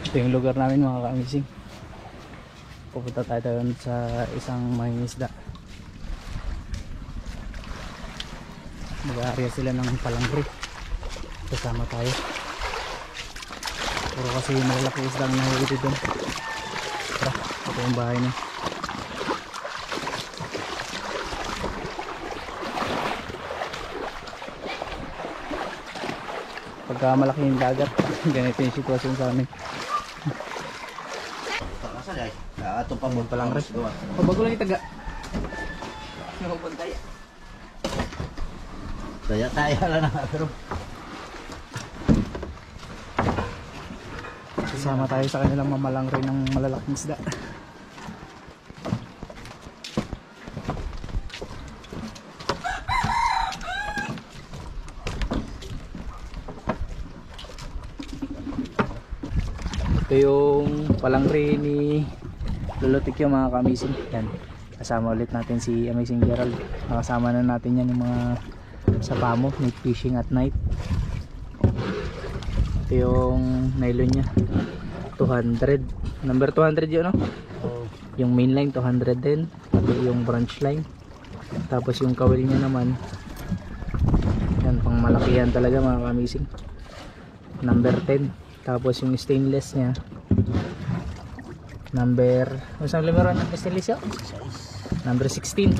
Ito yung lugar namin mga ka-amazing. Pupunta tayo doon sa isang mangingisda. Mag-aarya sila ng palangre. Kasama tayo. Puro kasi malalaki isdang nahuli doon. Tara, ito yung bahay na. Pagka malaki yung dagat, ganito yung sitwasyon sa amin. Atong pamon pa lang rin. Bago lang itaga. Napupuntaya. Taya lang na pero kasama tayo sa kanilang mamalang rin ng malalaking isda. Ito yung palangre ni Lolotik yung mga ka-amazing. Yan. Kasama ulit natin si Amazing Gerald. Nakasama na natin yan yung mga sa pamo, night fishing at night. Ito yung nylon nya. 200. Number 200 yun, no? Yung main line 200 din. Pati yung branch line. Tapos yung kawil nya naman. Yan, pang malaki yan talaga mga ka-amazing. Number 10. Tapos yung stainless nya number, saan numero ng stainless yun? Number 16.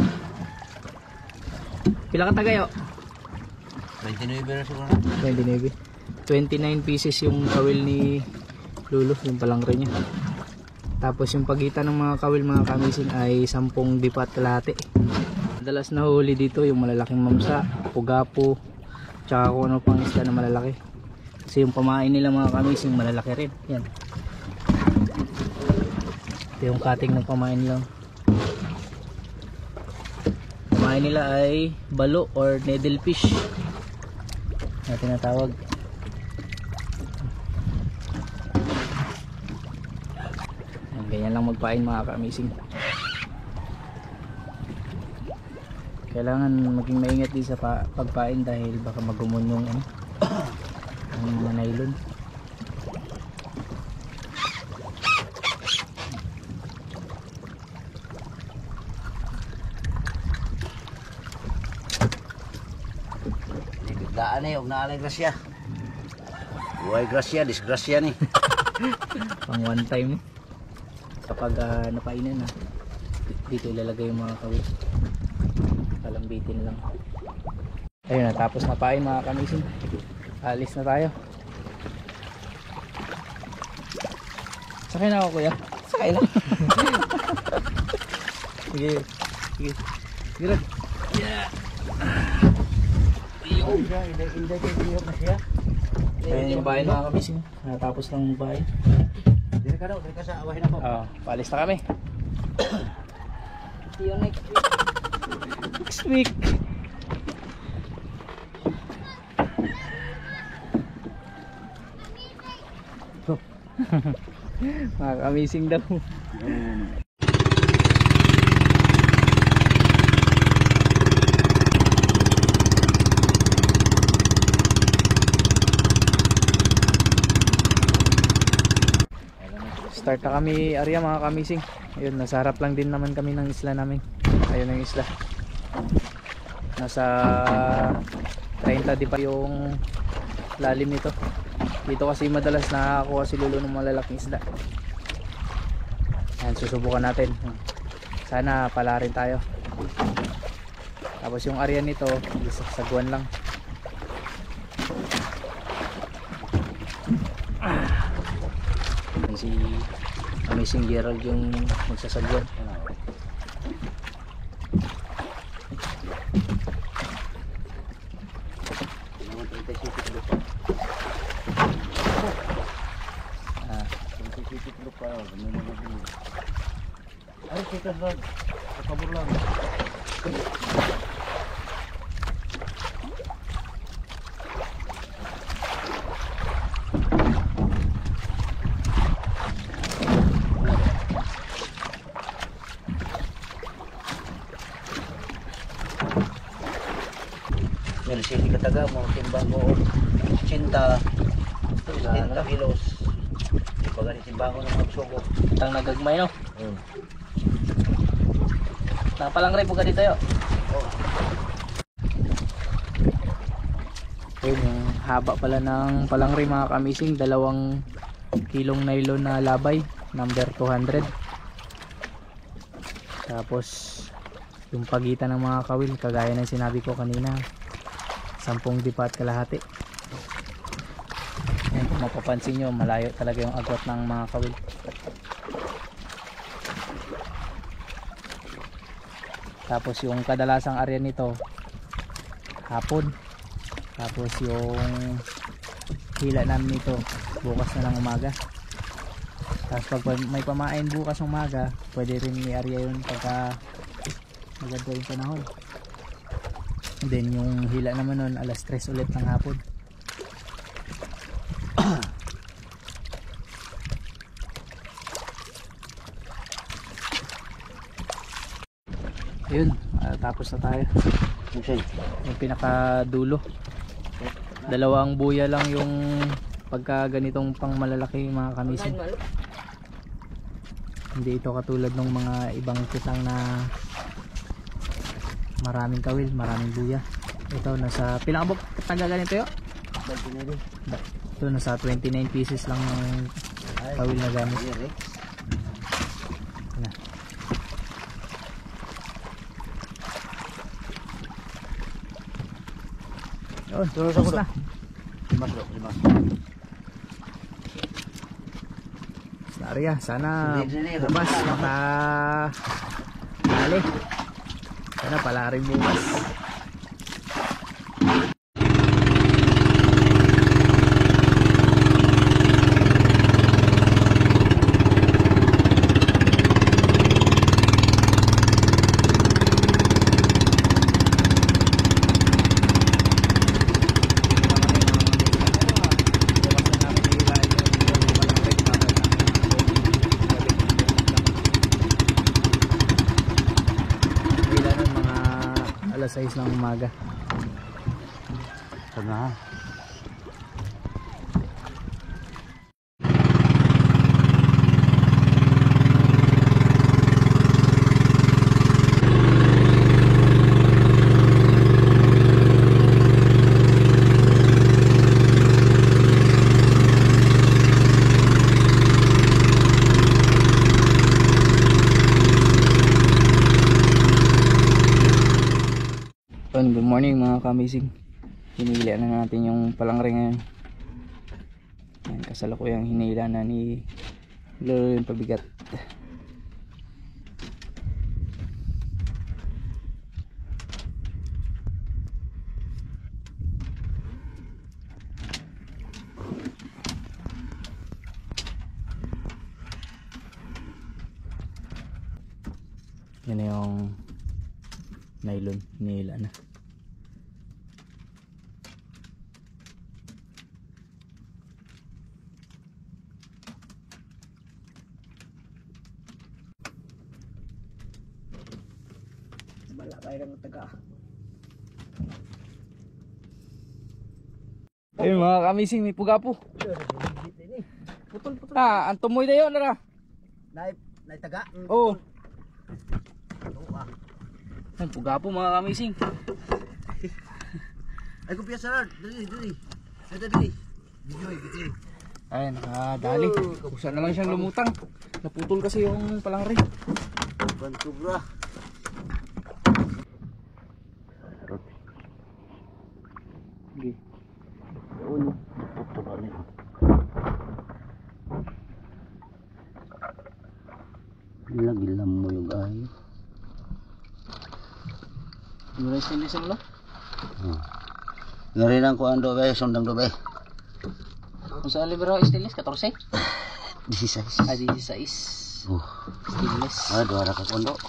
Pila ka tagayo? 29 na siguro. 29. 29 pieces yung kawil ni Lulu, yung palangre nya. Tapos yung pagitan ng mga kawil mga ka-amazing ay 10 dipat kalahati. Madalas na huli dito yung malalaking mamsa, pugapo, tsaka kung ano pang isda na malalaki. Kasi yung pamain nila mga ka-amazing malalaki rin. Yan. Ito yung cutting ng pamain nila. Pamain nila ay balo or needlefish na tinatawag. Ganyan lang magpain mga ka-amazing. Kailangan maging maingat din sa pagpain dahil baka magumon yung mga nylon. Daan eh, huwag na alay grasya. Buhay grasya, disgrasya ni. Pang one time. Kapag napainan na, dito ilalagay yung mga kawil. Palambitin lang. Ayun na, tapos napain mga ka-amazing. Alis na tayo. Sakay na ako kuya. Sakay na. Sige. Sige. Sige. Yeah. Ayan yung bahay mga ka-amazing. Natapos lang yung bahay. Diri ka daw, diri ka sa awahin ako. Oo, paalis na kami. See you next week. Mga ka-amazing daw. Start na kami area mga ka-amazing. Ayun, nasa harap lang din naman kami ng isla namin. Ayun ang isla. Nasa 30 di pa yung lalim nito. Dito kasi madalas nakakuha si Lulu ng malalaking isda. Ayan, susubukan natin. Sana pala rin tayo. Tapos yung area nito, sagwan lang. Si Amazing Gerald yung magsasagwan. Ay, kita ba? Kabur lang. Well, sige kataga mo, timbang mo 80 kilos. Di ba Timbangon ng magsugo. Tang nagagmay no. Hmm. Napalangray po ka dito yo. Ayun, yung haba pala ng palangray mga kamising, 2 kilong nylon na labay, number 200. Tapos yung pagitan ng mga kawil, kagaya ng sinabi ko kanina, 10 dipa at kalahati. Yan, kung mapapansin nyo, malayo talaga yung agwat ng mga kawil. Tapos yung kadalasang area nito hapon. Tapos yung hila namin nito bukas na ng umaga. Tapos pag may pamain bukas ng umaga, pwede rin i-area yun pagka maganda yung panahon. And then yung hila naman nun alas 3 ulit ng hapon. Yun, tapos na tayo. Yung pinakadulo, 2 buya lang yung pagka ganitong pang malalaki mga kamising. Hindi ito katulad ng mga ibang kitang na maraming kawil, maraming buya. Ito nasa pinakabok taga ganito yo. Ito nasa 29 pieces lang yung kawil na gamit. Na. Yun, tapos na. Limas. Arya, sana bukas dali. Sana pala rin bukas. Alas 6 ng umaga. Sana. Good morning mga kamising. Hinila na natin yung palangray ngayon. Ayan, kasalukuyang hinila na ni Lolo yung pabigat. Yan na yung nylon, hinila na. Bala kayo ng taga. Ayun mga kamising, may pugapo. Putol. Ah, ang tumoy na yun, nara. Naitaga? Oo. Ang pugapo mga kamising. Ay, kumpiya sa Lord. Dali. Dali. Bijoy. Ayun, dali. Kusa na lang siyang lumutang. Naputol kasi yung palangray. Bantubra. Okay. Uno. Putol niya. Gilam mo yung ay. Mura stainless ang lo? Ngarinan ko ang dobe, sundang dobe. Kung saan libero stainless? 14? 16. Ah, 16. Stainless. Duwara ka kondo.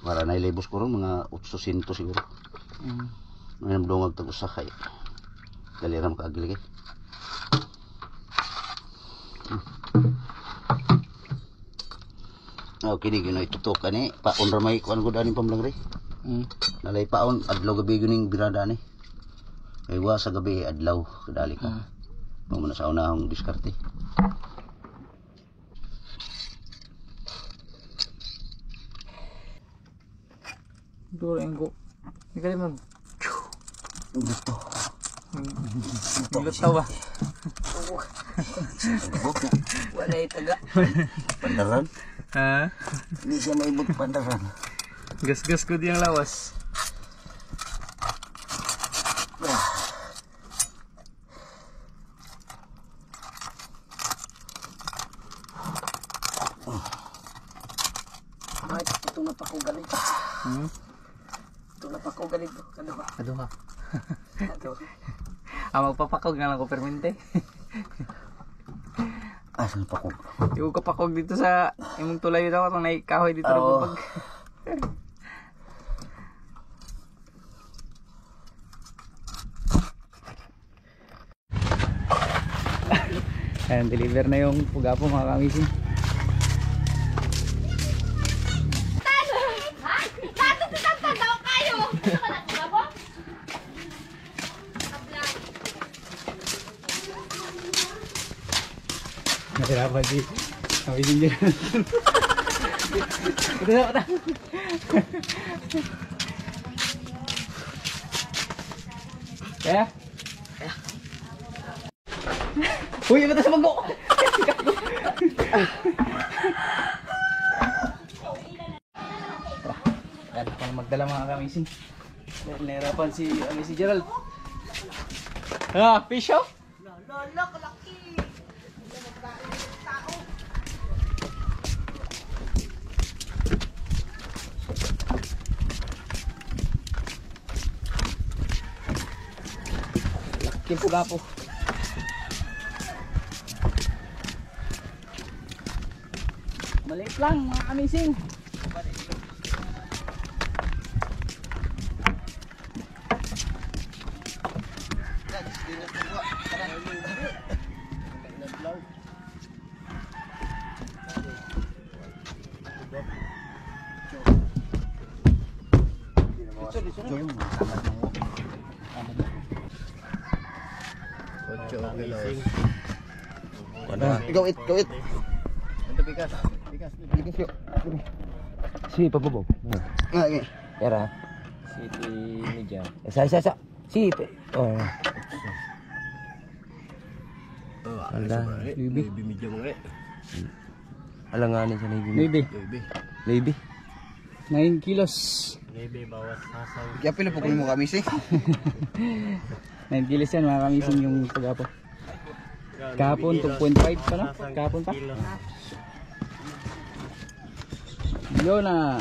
Para na ilibos ko rin, mga 800 siguro. Ngayon dungag tag-usakay. Daliram ka agiligi. Kini ginoy tutok ani paon ramay kuan gud ani pamlangri. Nalay paon adlaw gabi gining birada ni. Aywa sa gabi adlaw kadali ka. Muna sa unahang diskarte. Duro yung go. Hindi ka rin mag... Gusto. Lutaw ba? Wala itaga. Pandaran? Ha? Hindi siya maibot pandaran. Gas-gas ko di ang lawas. Ay, ito na pa ko galit. Ito na pa ko galit. Kaduha. Kaduha. Kaduha. Magpapakog na lang ko permente. Asan pa ko? Yung kapakog dito sa imong tulay daw atong naikahoy dito ra pag. Ayan, deliver na yung pugapo mga kamisin. Nahirapan di kamisin dyan. Ito na, ito. Kaya? Uy, ito sa bago! Yan, kung magdala mga kamisin. Nahirapan si Gerald. Fish oh? Lolo, kalaki. Laki po gapo. Maliit lang mga kamising. Gawit, gawit. Ito bigas. Bigas yuk. Si pabubog. Nga, nga. Era. City Media. Sa. Si. Oh. Ala. Libi. Alanganin sa Navy. Libi. Navy. 9 kilos. Kaya pila po ko mo kami si. 9 kilos yan mga kamising yung pagapo. Kahapon 2.5 pa na? Kahapon pa? Yun na.